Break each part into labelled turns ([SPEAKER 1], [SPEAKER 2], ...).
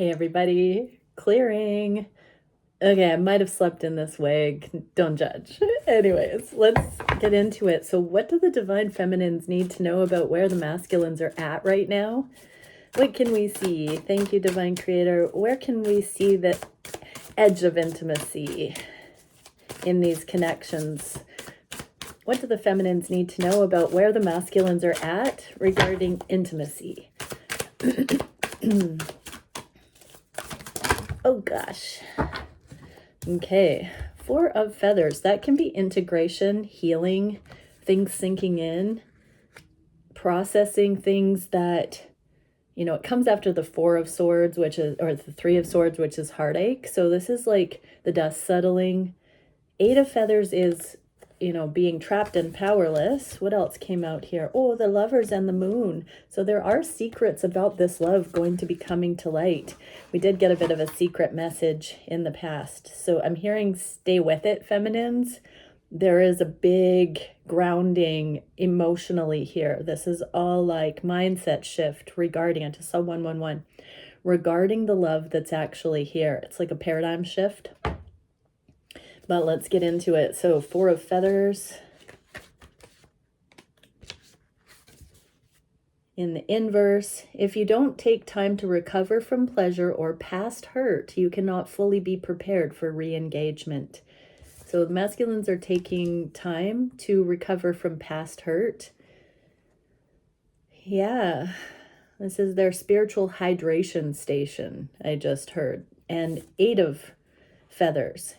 [SPEAKER 1] Hey everybody, clearing. Okay, I might have slept in this wig. Don't judge. Anyways, let's get into it. So what do the divine feminines need to know about where the masculines are at right now? What can we see? Thank you, divine creator. Where can we see the edge of intimacy in these connections? What do the feminines need to know about where the masculines are at regarding intimacy? Oh gosh. Okay, Four of Feathers. That can be integration, healing, things sinking in, processing things that, it comes after the Four of Swords, which is, or the Three of Swords, which is heartache. So this is like the dust settling. Eight of Feathers is, being trapped and powerless. What else came out here? Oh, the Lovers and the Moon. So there are secrets about this love going to be coming to light. We did get a bit of a secret message in the past. So I'm hearing stay with it, feminines. There is a big grounding emotionally here. This is all like mindset shift regarding it. To saw 111 regarding the love that's actually here. It's like a paradigm shift. But let's get into it. So Four of Feathers. In the inverse, if you don't take time to recover from pleasure or past hurt, you cannot fully be prepared for re-engagement. So the masculines are taking time to recover from past hurt. Yeah, this is their spiritual hydration station, I just heard. And Eight of Feathers.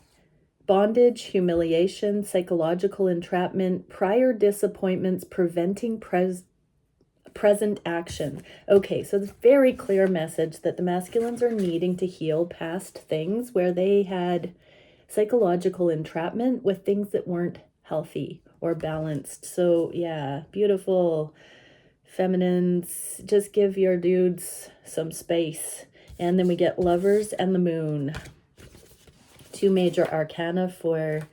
[SPEAKER 1] Bondage, humiliation, psychological entrapment, prior disappointments, preventing present action. Okay, so it's very clear message that the masculines are needing to heal past things where they had psychological entrapment with things that weren't healthy or balanced. So yeah, beautiful feminines. Just give your dudes some space. And then we get Lovers and the Moon. Two major arcana for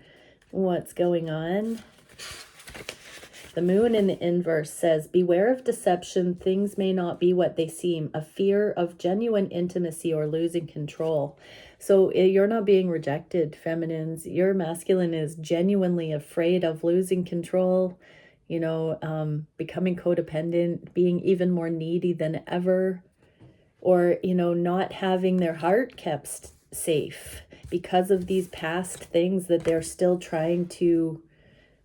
[SPEAKER 1] what's going on. The Moon in the inverse says, beware of deception. Things may not be what they seem. A fear of genuine intimacy or losing control. So you're not being rejected, feminines. Your masculine is genuinely afraid of losing control, becoming codependent, being even more needy than ever, or, not having their heart kept safe because of these past things that they're still trying to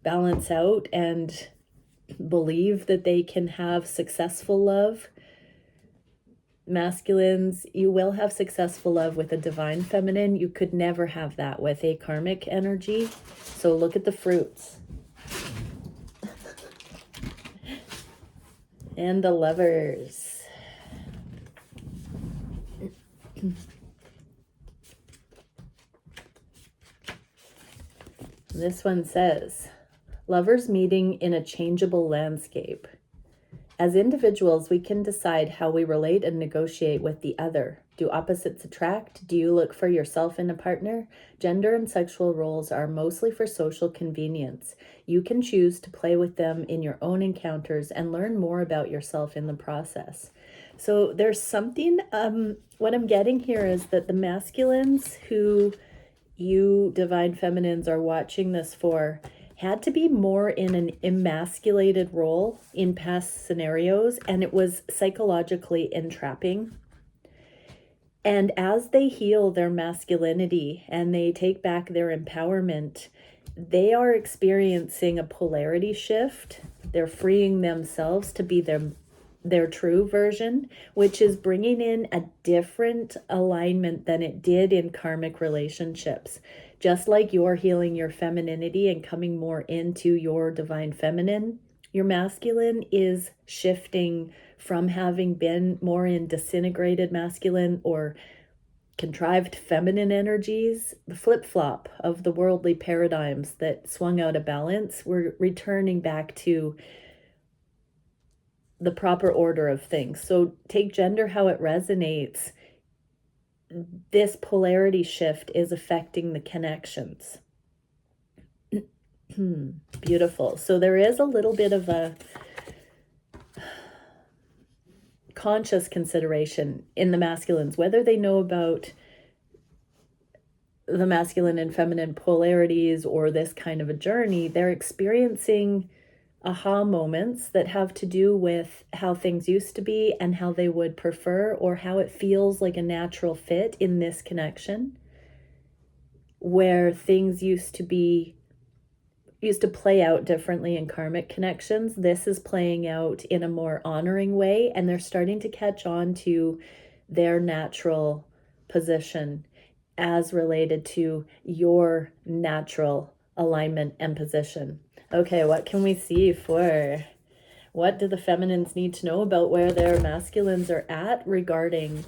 [SPEAKER 1] balance out and believe that they can have successful love. Masculines, you will have successful love with a divine feminine. You could never have that with a karmic energy. So look at the fruits. And the Lovers. This one says, lovers meeting in a changeable landscape. As individuals, we can decide how we relate and negotiate with the other. Do opposites attract? Do you look for yourself in a partner? Gender and sexual roles are mostly for social convenience. You can choose to play with them in your own encounters and learn more about yourself in the process. So there's something, what I'm getting here is that the masculines who you divine feminines are watching this for had to be more in an emasculated role in past scenarios, and it was psychologically entrapping. And as they heal their masculinity and they take back their empowerment, they are experiencing a polarity shift. They're freeing themselves to be their true version, which is bringing in a different alignment than it did in karmic relationships. Just like you're healing your femininity and coming more into your divine feminine, your masculine is shifting from having been more in disintegrated masculine or contrived feminine energies, the flip-flop of the worldly paradigms that swung out of balance. We're returning back to the proper order of things. So take gender how it resonates. This polarity shift is affecting the connections. Beautiful. So there is a little bit of a conscious consideration in the masculines, whether they know about the masculine and feminine polarities or this kind of a journey, they're experiencing aha moments that have to do with how things used to be and how they would prefer, or how it feels like a natural fit in this connection, where things used to play out differently in karmic connections. This is playing out in a more honoring way, and they're starting to catch on to their natural position as related to your natural alignment and position. Okay, what can we see for what do the feminines need to know about where their masculines are at regarding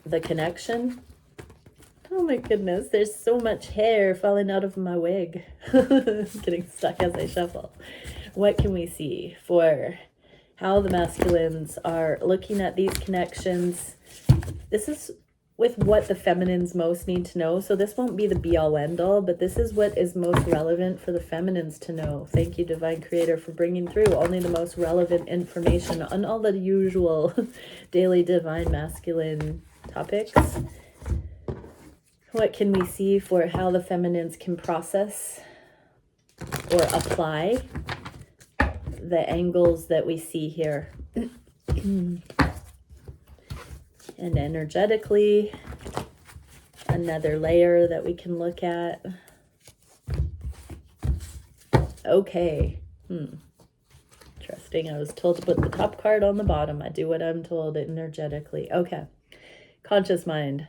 [SPEAKER 1] the connection? Oh my goodness, there's so much hair falling out of my wig. Getting stuck as I shuffle. What can we see for how the masculines are looking at these connections? This is with what the feminines most need to know. So this won't be the be-all end-all, but this is what is most relevant for the feminines to know. Thank you, Divine Creator, for bringing through only the most relevant information on all the usual daily Divine Masculine topics. What can we see for how the feminines can process or apply the angles that we see here? And energetically, another layer that we can look at. Okay. Interesting. I was told to put the top card on the bottom. I do what I'm told energetically. Okay. Conscious mind.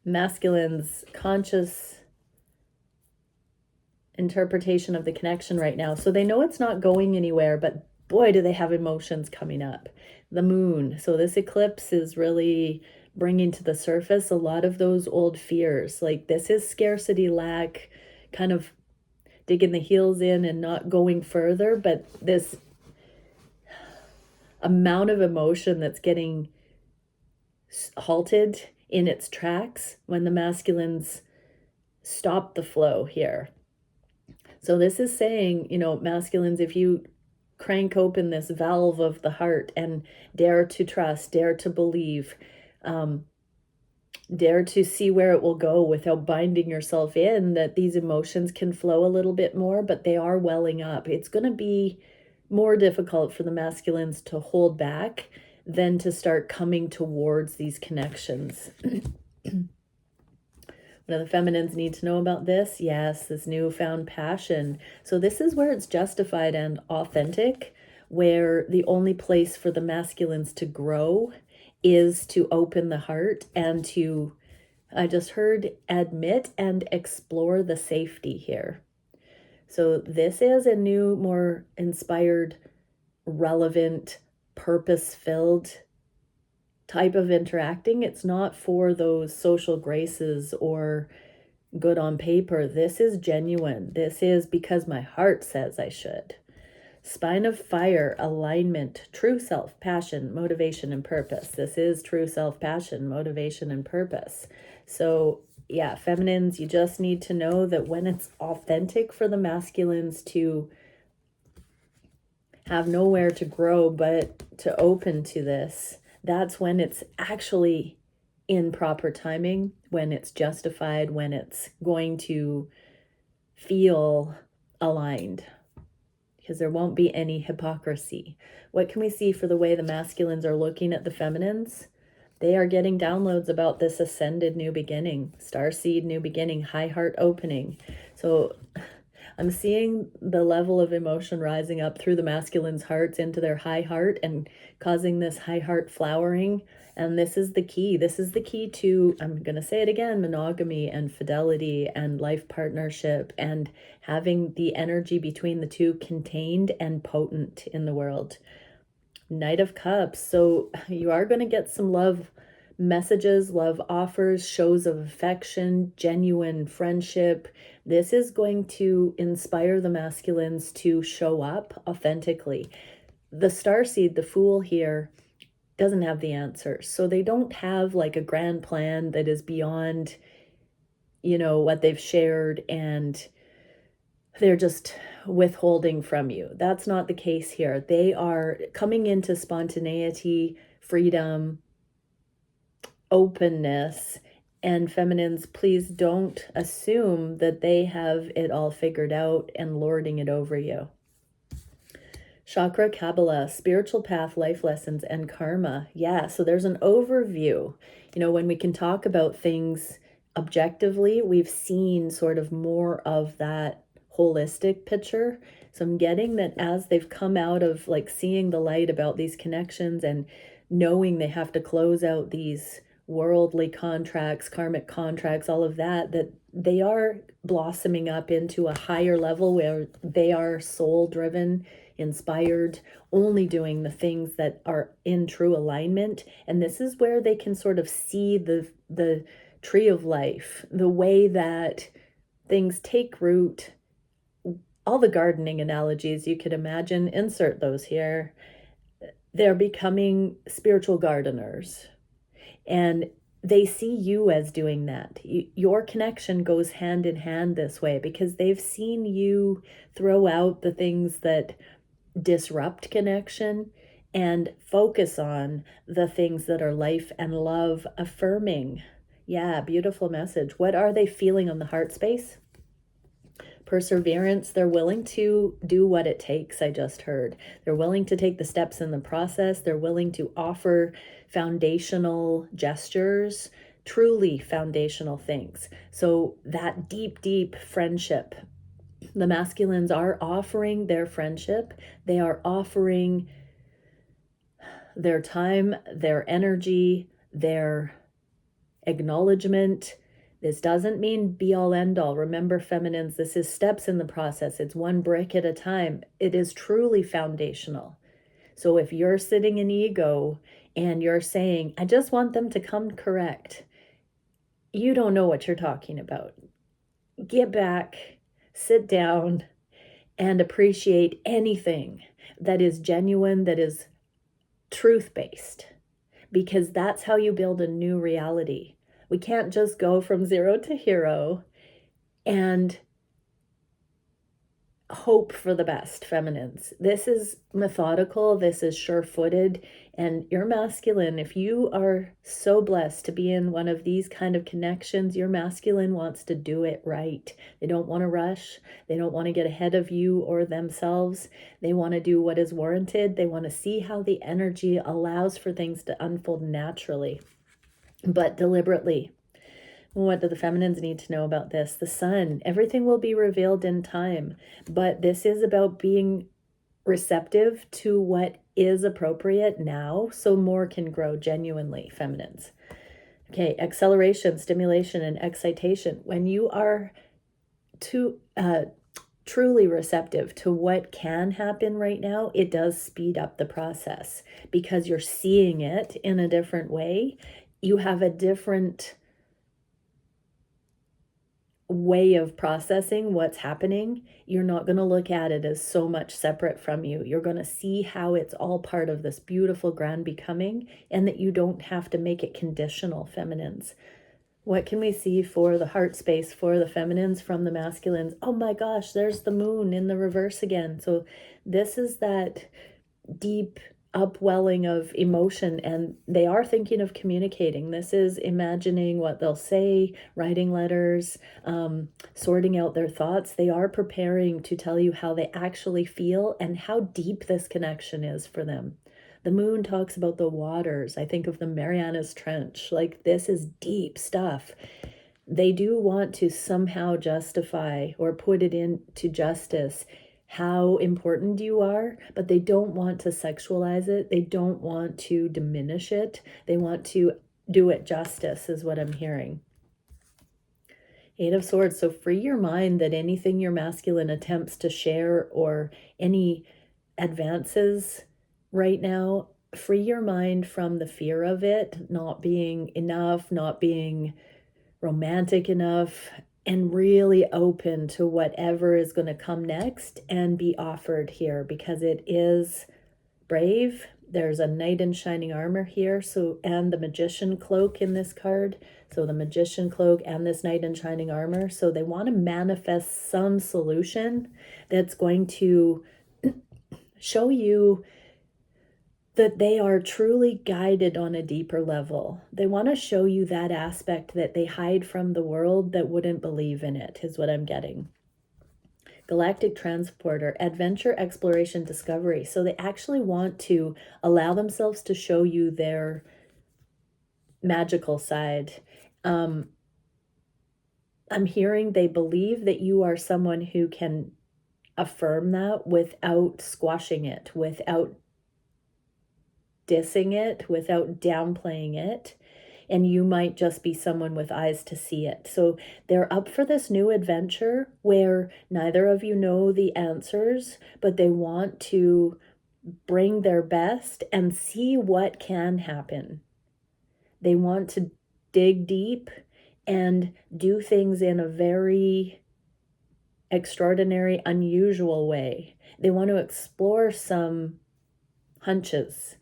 [SPEAKER 1] Masculine's conscious interpretation of the connection right now. So they know it's not going anywhere, but boy, do they have emotions coming up. The moon. So this eclipse is really bringing to the surface a lot of those old fears. Like this is scarcity, lack, kind of digging the heels in and not going further. But this amount of emotion that's getting halted in its tracks when the masculines stop the flow here. So this is saying, you know, masculines, if you crank open this valve of the heart and dare to trust, dare to believe, dare to see where it will go without binding yourself in, that these emotions can flow a little bit more, but they are welling up. It's going to be more difficult for the masculines to hold back than to start coming towards these connections. What do the feminines need to know about this? Yes, this newfound passion. So this is where it's justified and authentic, where the only place for the masculines to grow is to open the heart and to, I just heard, admit and explore the safety here. So this is a new, more inspired, relevant, purpose-filled type of interacting. It's not for those social graces or good on paper. This is genuine. This is because my heart says I should. Spine of fire, alignment, true self, passion, motivation, and purpose. This is true self, passion, motivation, and purpose. So yeah, feminines, you just need to know that when it's authentic for the masculines to have nowhere to grow but to open to this, that's when it's actually in proper timing, when it's justified, when it's going to feel aligned, because there won't be any hypocrisy. What can we see for the way the masculines are looking at the feminines? They are getting downloads about this ascended new beginning, starseed new beginning, high heart opening. So I'm seeing the level of emotion rising up through the masculines' hearts into their high heart and causing this high heart flowering. And this is the key. This is the key to, I'm going to say it again, monogamy and fidelity and life partnership and having the energy between the two contained and potent in the world. Knight of Cups. So you are going to get some love messages, love offers, shows of affection, genuine friendship. This is going to inspire the masculines to show up authentically. The starseed, the Fool here, doesn't have the answers. So they don't have like a grand plan that is beyond, you know, what they've shared and they're just withholding from you. That's not the case here. They are coming into spontaneity, freedom, openness. And feminines, please don't assume that they have it all figured out and lording it over you. Chakra Kabbalah, spiritual path, life lessons, and karma. Yeah, so there's an overview. When we can talk about things objectively, we've seen sort of more of that holistic picture. So I'm getting that as they've come out of like seeing the light about these connections and knowing they have to close out these worldly contracts, karmic contracts, all of that, that they are blossoming up into a higher level where they are soul driven, inspired, only doing the things that are in true alignment. And this is where they can sort of see the tree of life, the way that things take root. All the gardening analogies you could imagine, insert those here. They're becoming spiritual gardeners. And they see you as doing that. Your connection goes hand in hand this way because they've seen you throw out the things that disrupt connection and focus on the things that are life and love affirming. Yeah, beautiful message. What are they feeling on the heart space? Perseverance. They're willing to do what it takes. I just heard they're willing to take the steps in the process. They're willing to offer foundational gestures, truly foundational things. So that deep friendship, the masculines are offering their friendship. They are offering their time, their energy, their acknowledgement. This doesn't mean be all end all. Remember, feminines, this is steps in the process. It's one brick at a time. It is truly foundational. So if you're sitting in ego and you're saying, I just want them to come correct, you don't know what you're talking about. Get back, sit down, and appreciate anything that is genuine, that is truth-based, because that's how you build a new reality. We can't just go from zero to hero and hope for the best, feminines. This is methodical, this is sure-footed, and your masculine, if you are so blessed to be in one of these kind of connections, your masculine wants to do it right. They don't want to rush. They don't want to get ahead of you or themselves. They want to do what is warranted. They want to see how the energy allows for things to unfold naturally, but deliberately. What do the feminines need to know about this? The sun, everything will be revealed in time, but this is about being receptive to what is appropriate now so more can grow genuinely, feminines. Okay, acceleration, stimulation, and excitation. When you are truly receptive to what can happen right now, it does speed up the process because you're seeing it in a different way. You have a different way of processing what's happening. You're not going to look at it as so much separate from you. You're going to see how it's all part of this beautiful grand becoming, and that you don't have to make it conditional, feminines. What can we see for the heart space for the feminines from the masculines? Oh my gosh, there's the moon in the reverse again. So this is that deep upwelling of emotion, and they are thinking of communicating. This is imagining what they'll say, writing letters, sorting out their thoughts. They are preparing to tell you how they actually feel and how deep this connection is for them. The moon talks about the waters. I think of the Marianas Trench. Like, this is deep stuff. They do want to somehow justify or put it into justice how important you are, but they don't want to sexualize it. They don't want to diminish it. They want to do it justice, is what I'm hearing. Eight of Swords. So free your mind that anything your masculine attempts to share or any advances right now, free your mind from the fear of it not being enough, not being romantic enough, and really open to whatever is going to come next and be offered here, because it is brave, There's a knight in shining armor here, so, and the magician cloak in this card. So the magician cloak and this knight in shining armor. So they want to manifest some solution that's going to show you that they are truly guided on a deeper level. They want to show you that aspect that they hide from the world that wouldn't believe in it, is what I'm getting. Galactic transporter, adventure, exploration, discovery. So they actually want to allow themselves to show you their magical side. I'm hearing they believe that you are someone who can affirm that without squashing it, without dissing it, without downplaying it. And you might just be someone with eyes to see it. So they're up for this new adventure where neither of you know the answers, but they want to bring their best and see what can happen. They want to dig deep and do things in a very extraordinary, unusual way. They want to explore some hunches,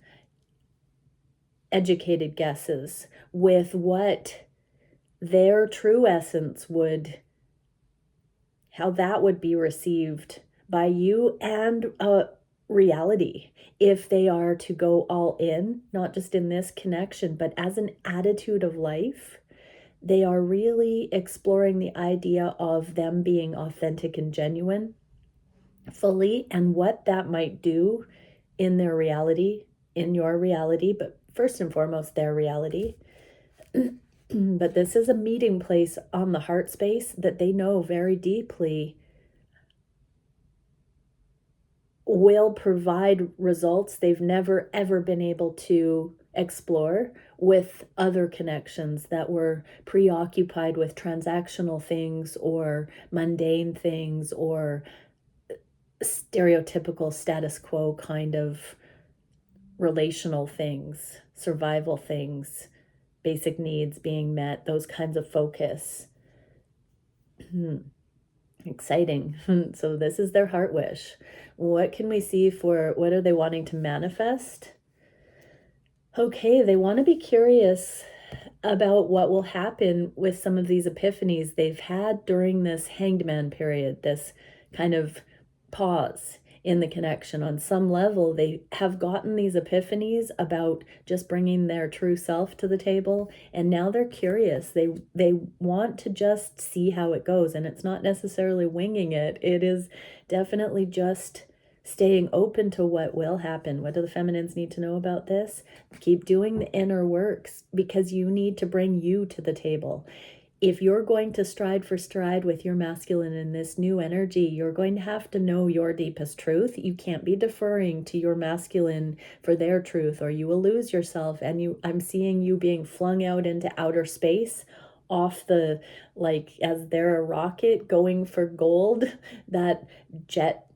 [SPEAKER 1] educated guesses with what their true essence would, how that would be received by you and reality if they are to go all in, not just in this connection, but as an attitude of life. They are really exploring the idea of them being authentic and genuine fully, and what that might do in their reality, in your reality, but first and foremost, their reality. But this is a meeting place on the heart space that they know very deeply will provide results they've never ever been able to explore with other connections that were preoccupied with transactional things or mundane things or stereotypical status quo kind of relational things, survival things, basic needs being met, those kinds of focus. Exciting. So this is their heart wish. What can we see for, what are they wanting to manifest? Okay, they want to be curious about what will happen with some of these epiphanies they've had during this hanged man period, this kind of pause in the connection. On some level, they have gotten these epiphanies about just bringing their true self to the table, and now they're curious. They want to just see how it goes, and it's not necessarily winging it. It is definitely just staying open to what will happen. What do the feminines need to know about this? Keep doing the inner works, because you need to bring you to the table. If you're going to stride for stride with your masculine in this new energy, you're going to have to know your deepest truth. You can't be deferring to your masculine for their truth, or you will lose yourself. And I'm seeing you being flung out into outer space off the, like, as they're a rocket going for gold, that jet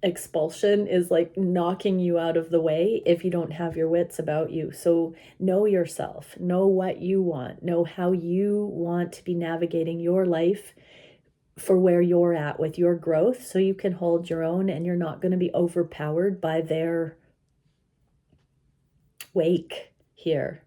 [SPEAKER 1] expulsion is like knocking you out of the way if you don't have your wits about you. So know yourself, know what you want, know how you want to be navigating your life for where you're at with your growth, so you can hold your own and you're not going to be overpowered by their wake here.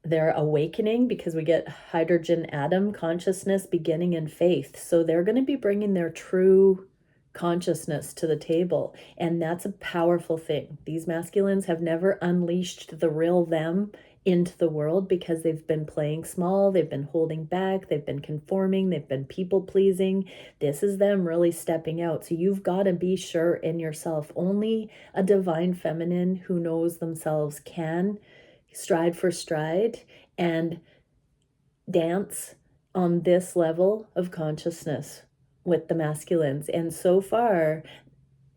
[SPEAKER 1] They're awakening, because we get hydrogen atom, consciousness, beginning, and faith. So they're going to be bringing their true consciousness to the table, and that's a powerful thing. These masculines have never unleashed the real them into the world, because they've been playing small, they've been holding back, they've been conforming, they've been people pleasing. This is them really stepping out. So you've got to be sure in yourself. Only a divine feminine who knows themselves can stride for stride and dance on this level of consciousness with the masculines. And so far,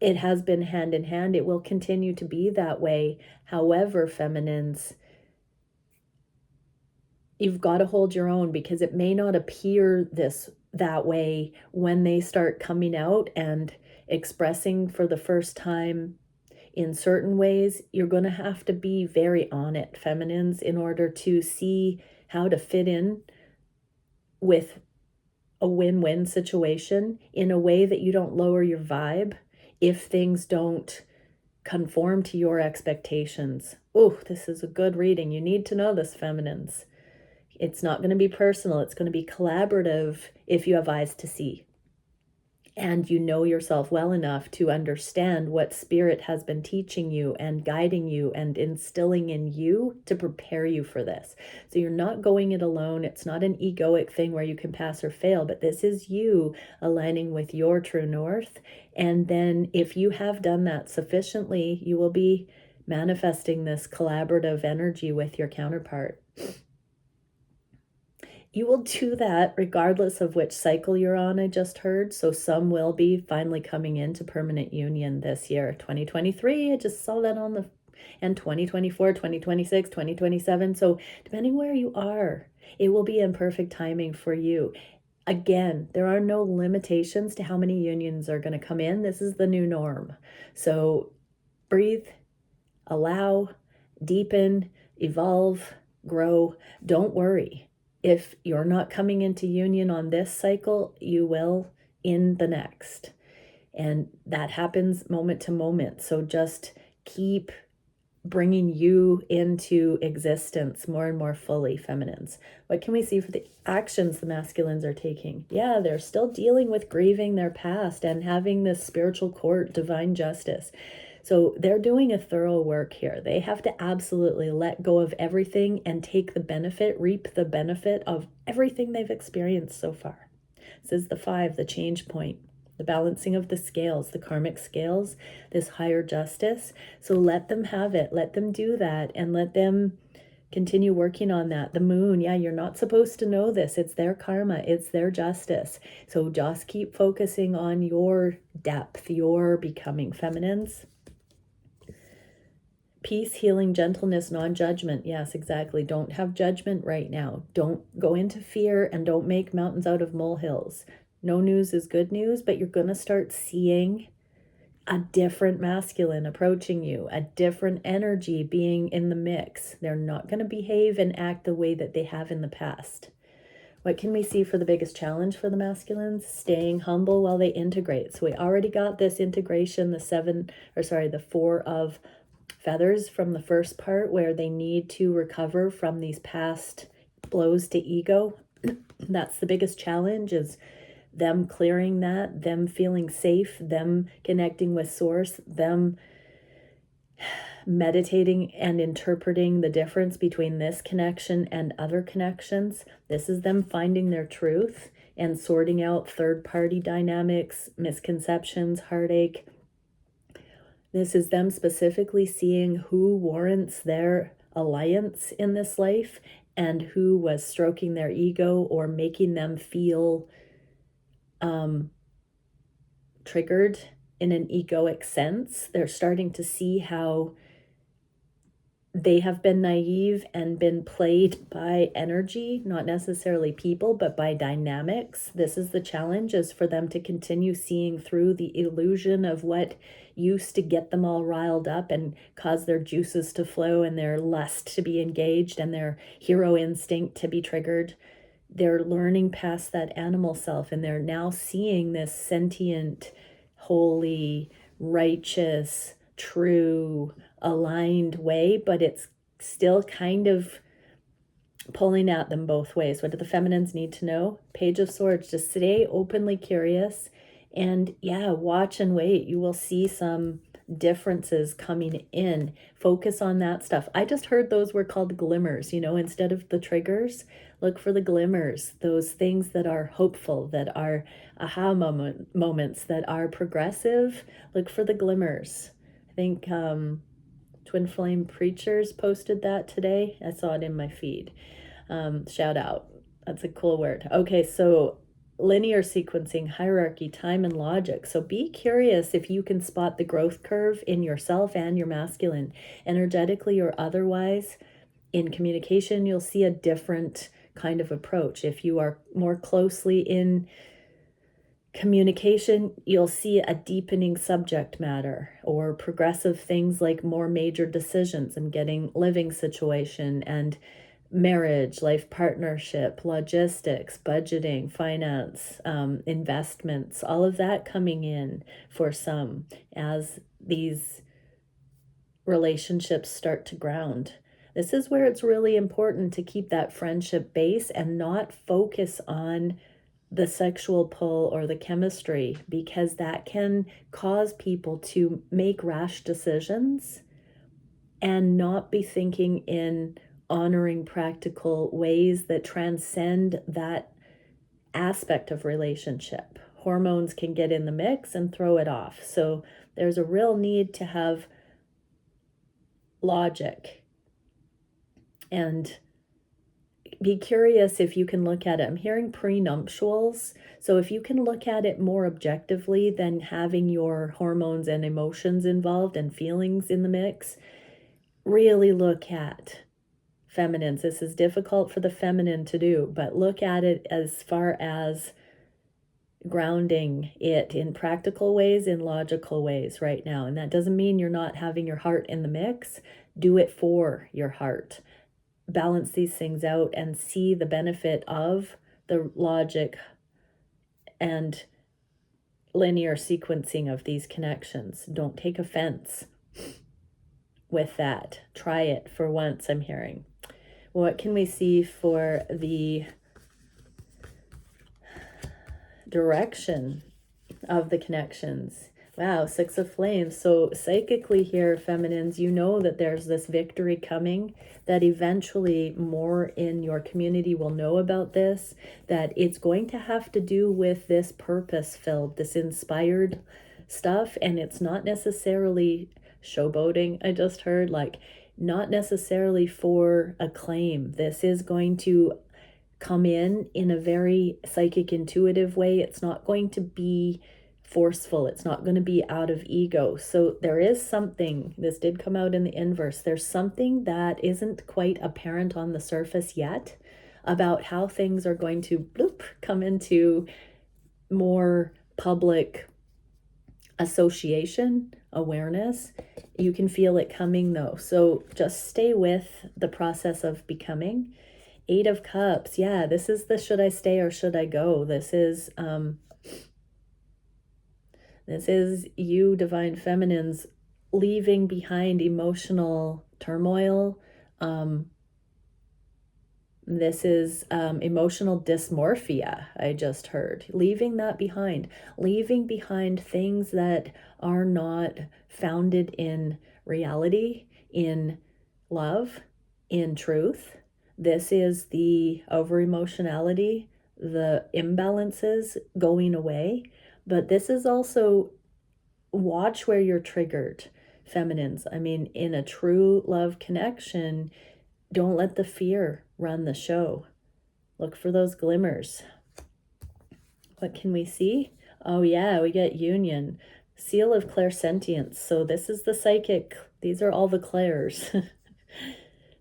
[SPEAKER 1] it has been hand in hand. It will continue to be that way. However, feminines, you've got to hold your own, because it may not appear that way when they start coming out and expressing for the first time in certain ways. You're going to have to be very on it, feminines, in order to see how to fit in with a win-win situation in a way that you don't lower your vibe if things don't conform to your expectations. Oh, this is a good reading. You need to know this, feminines. It's not going to be personal. It's going to be collaborative if you have eyes to see. And you know yourself well enough to understand what spirit has been teaching you and guiding you and instilling in you to prepare you for this. So you're not going it alone. It's not an egoic thing where you can pass or fail, but this is you aligning with your true north. And then if you have done that sufficiently, you will be manifesting this collaborative energy with your counterpart. You will do that regardless of which cycle you're on, I just heard. So some will be finally coming into permanent union this year. 2023, I just saw that on the, and 2024, 2026, 2027. So depending where you are, it will be in perfect timing for you. Again, there are no limitations to how many unions are going to come in. This is the new norm. So breathe, allow, deepen, evolve, grow. Don't worry. If you're not coming into union on this cycle, you will in the next. And that happens moment to moment. So just keep bringing you into existence more and more fully, feminines. What can we see for the actions the masculines are taking? Yeah, they're still dealing with grieving their past and having this spiritual court, divine justice. So they're doing a thorough work here. They have to absolutely let go of everything and take the benefit, reap the benefit of everything they've experienced so far. This is the 5, the change point, the balancing of the scales, the karmic scales, this higher justice. So let them have it. Let them do that and let them continue working on that. The moon, yeah, you're not supposed to know this. It's their karma. It's their justice. So just keep focusing on your depth, your becoming, feminines. Peace, healing, gentleness, non-judgment. Yes, exactly. Don't have judgment right now. Don't go into fear and don't make mountains out of molehills. No news is good news, but you're going to start seeing a different masculine approaching you, a different energy being in the mix. They're not going to behave and act the way that they have in the past. What can we see for the biggest challenge for the masculines? Staying humble while they integrate. So we already got this integration, the 4 of feathers from the first part, where they need to recover from these past blows to ego. That's the biggest challenge, is them clearing that, them feeling safe, them connecting with source, them meditating and interpreting the difference between this connection and other connections. This is them finding their truth and sorting out third-party dynamics, misconceptions, heartache. This is them specifically seeing who warrants their alliance in this life and who was stroking their ego or making them feel triggered in an egoic sense. They're starting to see how they have been naive and been played by energy, not necessarily people, but by dynamics. This is the challenge, is for them to continue seeing through the illusion of what used to get them all riled up and cause their juices to flow and their lust to be engaged and their hero instinct to be triggered. They're learning past that animal self, and they're now seeing this sentient, holy, righteous, true, aligned way, but it's still kind of pulling at them both ways. What do the feminines need to know? Page of Swords, just stay openly curious and watch and wait. You will see some differences coming in. Focus on that stuff. I just heard those were called glimmers, instead of the triggers. Look for the glimmers, those things that are hopeful, that are aha moments, that are progressive. Look for the glimmers. I think Twin Flame Preachers posted that today. I saw it in my feed. Shout out. That's a cool word. Okay, so linear sequencing, hierarchy, time, and logic. So be curious if you can spot the growth curve in yourself and your masculine, energetically or otherwise. In communication, you'll see a different kind of approach. If you are more closely in communication, you'll see a deepening subject matter or progressive things like more major decisions and getting living situation and marriage, life partnership, logistics, budgeting, finance, investments, all of that coming in for some as these relationships start to ground. This is where it's really important to keep that friendship base and not focus on the sexual pull or the chemistry, because that can cause people to make rash decisions and not be thinking in honoring practical ways that transcend that aspect of relationship. Hormones can get in the mix and throw it off. So there's a real need to have logic and be curious if you can look at it. I'm hearing prenuptials. So if you can look at it more objectively than having your hormones and emotions involved and feelings in the mix, really look at feminines. This is difficult for the feminine to do, but look at it as far as grounding it in practical ways, in logical ways right now. And that doesn't mean you're not having your heart in the mix. Do it for your heart. Balance these things out and see the benefit of the logic and linear sequencing of these connections. Don't take offense with that. Try it for once, I'm hearing. What can we see for the direction of the connections? Wow, Six of Flames. So psychically here, feminines, you know that there's this victory coming, that eventually more in your community will know about this, that it's going to have to do with this purpose-filled, this inspired stuff, and it's not necessarily showboating. I just heard, like, not necessarily for acclaim. This is going to come in a very psychic, intuitive way. It's not going to be forceful. It's not going to be out of ego. So there is something, this did come out in the inverse, there's something that isn't quite apparent on the surface yet about how things are going to come into more public association, awareness. You can feel it coming though. So just stay with the process of becoming. Eight of Cups. Yeah, this is the should I stay or should I go? This is you, divine feminines, leaving behind emotional turmoil. This is emotional dysmorphia, I just heard. Leaving that behind. Leaving behind things that are not founded in reality, in love, in truth. This is the over-emotionality, the imbalances going away. But this is also, watch where you're triggered, feminines. I mean, in a true love connection, don't let the fear run the show. Look for those glimmers. What can we see? Oh yeah, we get union. Seal of clairsentience. So this is the psychic. These are all the clairs.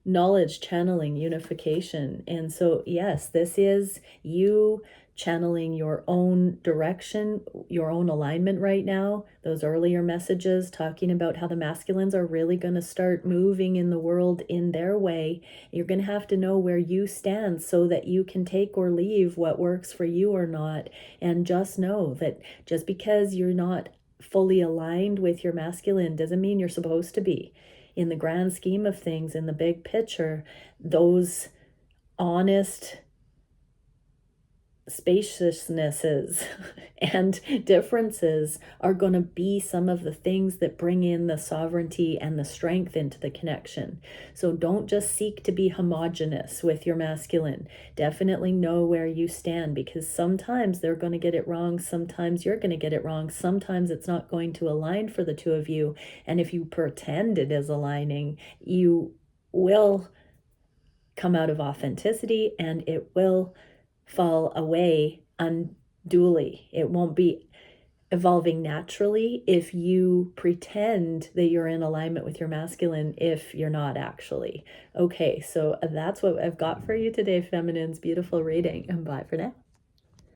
[SPEAKER 1] Knowledge, channeling, unification. And so yes, this is you channeling your own direction, your own alignment right now. Those earlier messages talking about how the masculines are really going to start moving in the world in their way. You're going to have to know where you stand so that you can take or leave what works for you or not. And just know that just because you're not fully aligned with your masculine doesn't mean you're supposed to be. In the grand scheme of things, in the big picture, those honest spaciousnesses and differences are going to be some of the things that bring in the sovereignty and the strength into the connection. So don't just seek to be homogenous with your masculine. Definitely know where you stand, because sometimes they're going to get it wrong. Sometimes you're going to get it wrong. Sometimes it's not going to align for the two of you. And if you pretend it is aligning, you will come out of authenticity and it will fall away unduly. It won't be evolving naturally if you pretend that you're in alignment with your masculine if you're not actually. Okay, so that's what I've got for you today, feminines. Beautiful reading, and bye for now.